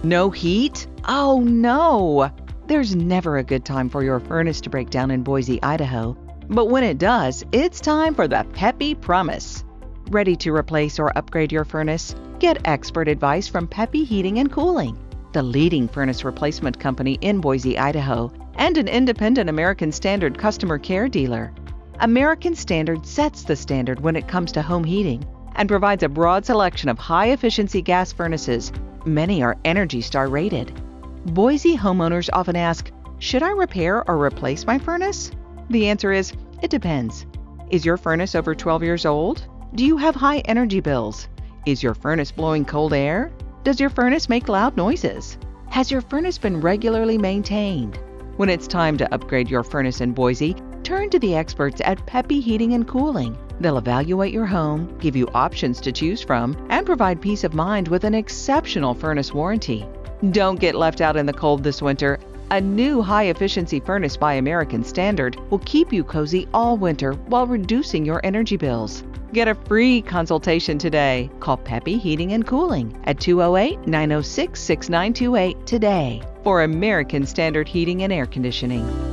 No heat? Oh no! There's never a good time for your furnace to break down in Boise, Idaho. But when it does, it's time for the PEPPY Promise. Ready to replace or upgrade your furnace? Get expert advice from PEPPY Heating and Cooling, the leading furnace replacement company in Boise, Idaho, and an independent American Standard customer care dealer. American Standard sets the standard when it comes to home heating and provides a broad selection of high-efficiency gas furnaces. Many are ENERGY Star rated. Boise homeowners often ask, should I repair or replace my furnace? The answer is, it depends. Is your furnace over 12 years old? Do you have high energy bills? Is your furnace blowing cold air? Does your furnace make loud noises? Has your furnace been regularly maintained? When it's time to upgrade your furnace in Boise, turn to the experts at PEPPY Heating and Cooling. They'll evaluate your home, give you options to choose from, and provide peace of mind with an exceptional furnace warranty. Don't get left out in the cold this winter. A new high-efficiency furnace by American Standard will keep you cozy all winter while reducing your energy bills. Get a free consultation today. Call PEPPY Heating and Cooling at 208-906-6928 today for American Standard Heating and Air Conditioning.